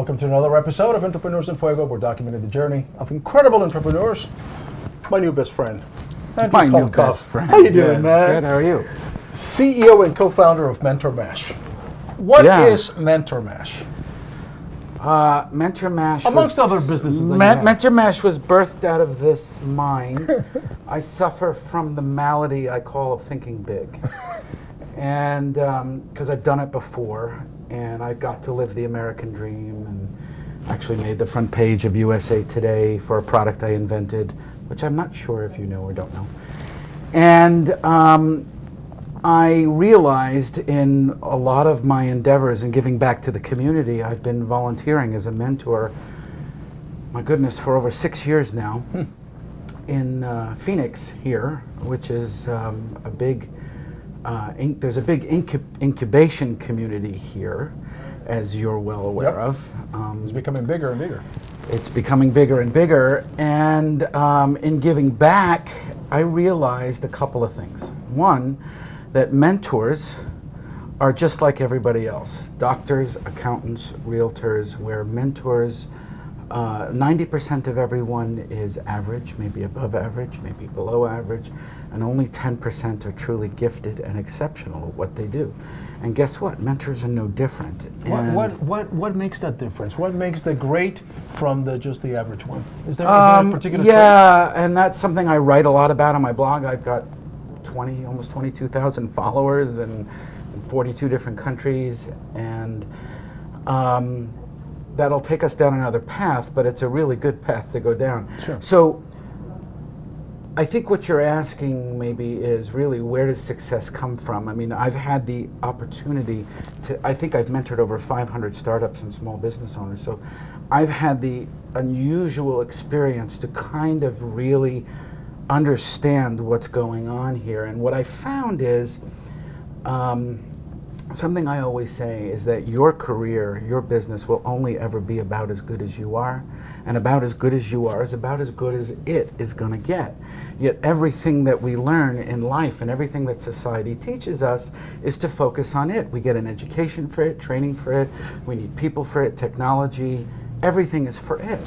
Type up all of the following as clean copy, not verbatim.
Welcome to another episode of Entrepreneurs in Fuego. We're documenting the journey of incredible entrepreneurs. My new best friend, Andrew My new Kolikoff. best friend. How you doing, man? Good, how are you? CEO and co-founder of Mentor Mash. What is Mentor Mash? Mentor Mash Amongst other businesses that you have. Mentor Mash was birthed out of this mind. I suffer from the malady I call of thinking big. And because I've done it before, and I got to live the American dream, and actually made the front page of USA Today for a product I invented, which I'm not sure if you know or don't know. And I realized in a lot of my endeavors in giving back to the community, I've been volunteering as a mentor, my goodness, for over 6 years now, in Phoenix here, which is a big, there's a big incubation community here, as you're well aware of. It's becoming bigger and bigger. It's becoming bigger and bigger, and in giving back, I realized a couple of things. One, that mentors are just like everybody else. Doctors, accountants, realtors, where mentors, 90% of everyone is average, maybe above average, maybe below average, and only 10% are truly gifted and exceptional at what they do. And guess what? Mentors are no different. What makes that difference? What makes the great from just the average one? Is there a particular trait? And that's something I write a lot about on my blog. I've got almost 22,000 followers in 42 different countries, and that'll take us down another path, but it's a really good path to go down. Sure. So I think what you're asking maybe is really, where does success come from? I mean, I've had the opportunity I think I've mentored over 500 startups and small business owners, so I've had the unusual experience to kind of really understand what's going on here. And what I found is, something I always say is that your career, your business will only ever be about as good as you are, and about as good as you are is about as good as it is going to get. Yet everything that we learn in life and everything that society teaches us is to focus on it. We get an education for it, training for it, we need people for it, technology, everything is for it.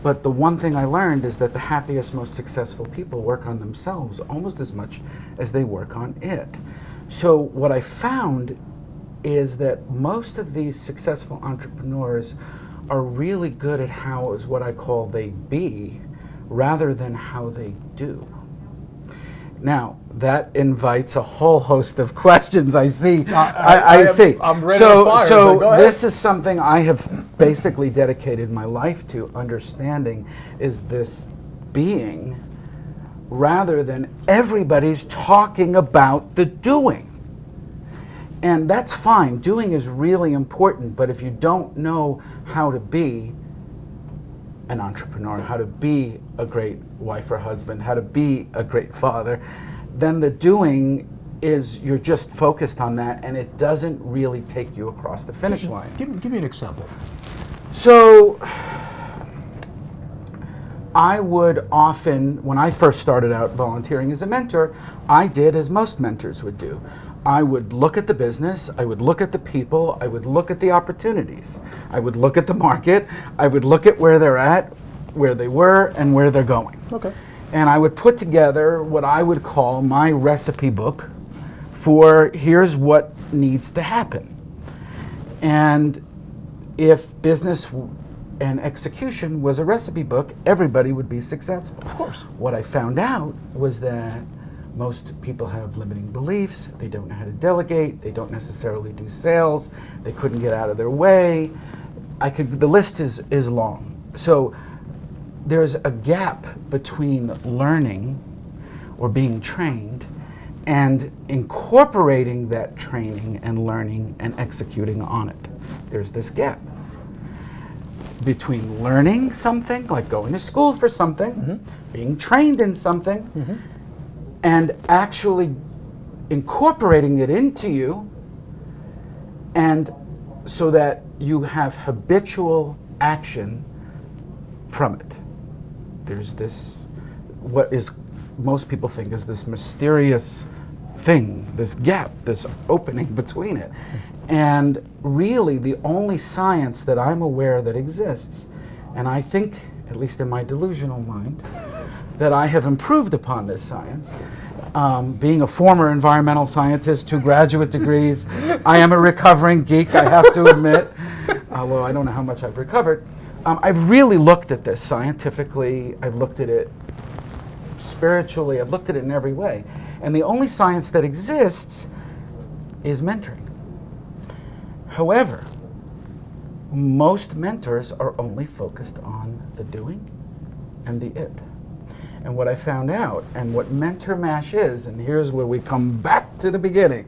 But the one thing I learned is that the happiest, most successful people work on themselves almost as much as they work on it. So what I found is that most of these successful entrepreneurs are really good at how is what I call they be, rather than how they do. Now, that invites a whole host of questions. I see. I see. I'm ready to fire. So this is something I have basically dedicated my life to understanding, is this being, rather than everybody's talking about the doing. And that's fine. Doing is really important, but if you don't know how to be an entrepreneur, how to be a great wife or husband, how to be a great father, then the doing is, you're just focused on that, and it doesn't really take you across the finish line. Give me an example. So I would often, when I first started out volunteering as a mentor, I did as most mentors would do. I would look at the business, I would look at the people, I would look at the opportunities, I would look at the market, I would look at where they're at, where they were, and where they're going. Okay. And I would put together what I would call my recipe book for here's what needs to happen. And if business and execution was a recipe book, everybody would be successful. Of course. What I found out was that most people have limiting beliefs, they don't know how to delegate, they don't necessarily do sales, they couldn't get out of their way. The list is long. So there's a gap between learning or being trained and incorporating that training and learning and executing on it. There's this gap between learning something, like going to school for something, being trained in something, and actually incorporating it into you, and so that you have habitual action from it. There's this, what is most people think is this mysterious thing, this gap, this opening between it. And really, the only science that I'm aware that exists, and I think, at least in my delusional mind, that I have improved upon this science. Being a former environmental scientist, 2 graduate degrees, I am a recovering geek, I have to admit, although I don't know how much I've recovered. I've really looked at this scientifically, I've looked at it spiritually, I've looked at it in every way. And the only science that exists is mentoring. However, most mentors are only focused on the doing and the it. And what I found out, and what Mentor Mash is, and here's where we come back to the beginning.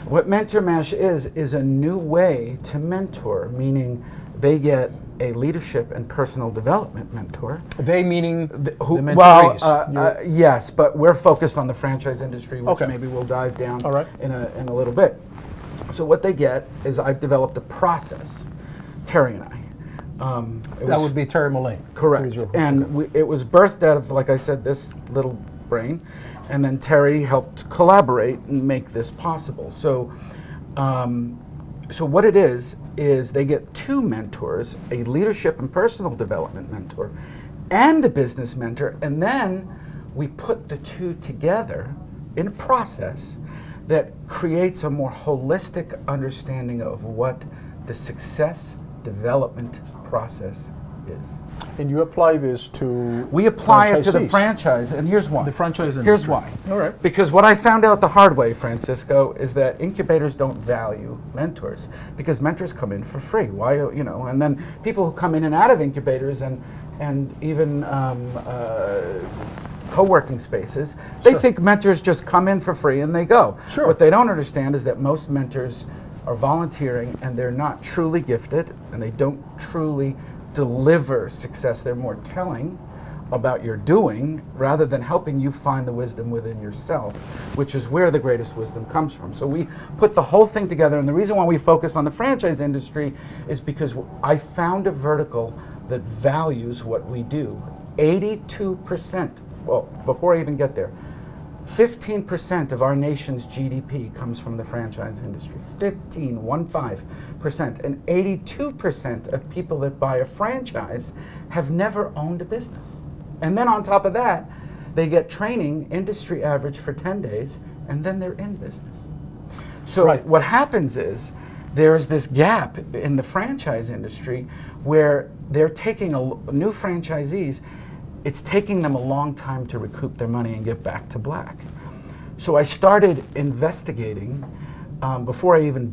What Mentor Mash is a new way to mentor, meaning they get a leadership and personal development mentor. They meaning the Well, mentorees? yes, but we're focused on the franchise industry, which Okay. maybe we'll dive down All right. in a little bit. So what they get is I've developed a process, Terry and I. That would be Terry Mullane. Correct. And it was birthed out of, like I said, this little brain. And then Terry helped collaborate and make this possible. So, so what it is they get 2 mentors, a leadership and personal development mentor, and a business mentor. And then we put the 2 together in a process that creates a more holistic understanding of what the success development process is. And you apply this to We apply it to the franchisees. franchise, and here's why. The franchise Here's industry. why. All right. Because what I found out the hard way, Francisco, is that incubators don't value mentors because mentors come in for free. Why, you know? And then people who come in and out of incubators and even co-working spaces, they Sure. think mentors just come in for free and they go. Sure. What they don't understand is that most mentors are volunteering and they're not truly gifted and they don't truly deliver success. They're more telling about your doing rather than helping you find the wisdom within yourself, which is where the greatest wisdom comes from. So we put the whole thing together, and the reason why we focus on the franchise industry is because I found a vertical that values what we do. 82%, well, before I even get there, 15% of our nation's GDP comes from the franchise industry. 15%. And 82% of people that buy a franchise have never owned a business. And then on top of that, they get training, industry average for 10 days, and then they're in business. So Right. what happens is there's this gap in the franchise industry where they're taking new franchisees, it's taking them a long time to recoup their money and get back to black. So I started investigating, before I even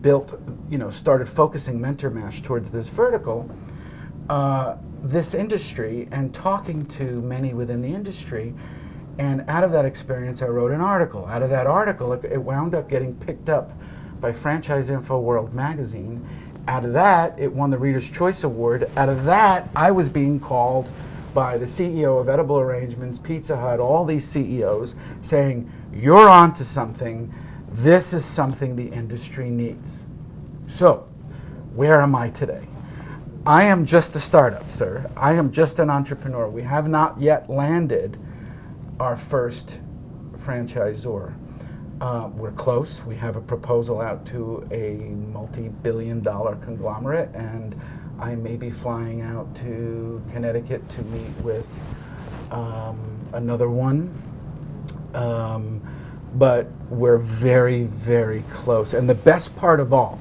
started focusing Mentor Mash towards this vertical, this industry and talking to many within the industry. And out of that experience, I wrote an article. Out of that article, it wound up getting picked up by Franchise Info World magazine. Out of that, it won the Reader's Choice Award. Out of that, I was being called by the CEO of Edible Arrangements, Pizza Hut, all these CEOs, saying, "You're onto something. This is something the industry needs." So, where am I today? I am just a startup, sir. I am just an entrepreneur. We have not yet landed our first franchisor. We're close. We have a proposal out to a multi-billion-dollar conglomerate, and I may be flying out to Connecticut to meet with another one. But we're very, very close. And the best part of all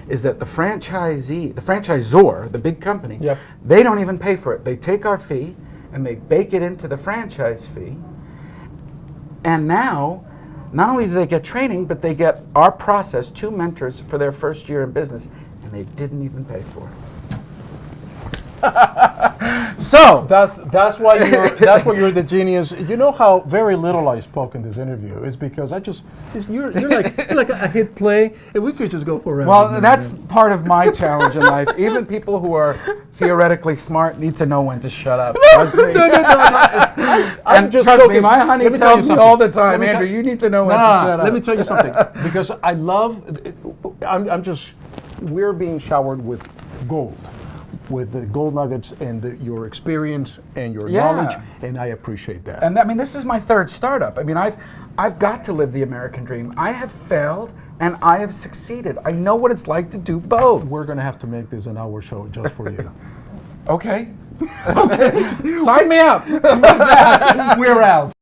is that the franchisor, the big company, Yep. they don't even pay for it. They take our fee and they bake it into the franchise fee. And now, not only do they get training, but they get our process, 2 mentors for their first year in business, and they didn't even pay for it. So That's why you're the genius. You know how very little I spoke in this interview is because you're like a hit play, and we could just go forever. well, that's part of my challenge in life. Even people who are theoretically smart need to know when to shut up. Trust me. no. I'm And just trust me, joking. my honey Let me tell you tells me something. all the Let time, me Andrew, tell- you need to know when to shut up. Let me tell you something, because we're being showered with gold. with the gold nuggets and your experience and your Yeah. knowledge, and I appreciate that. And I mean, this is my third startup. I mean, I've got to live the American dream. I have failed and I have succeeded. I know what it's like to do both. We're going to have to make this an hour show just for you. Okay. Sign me up. We're out.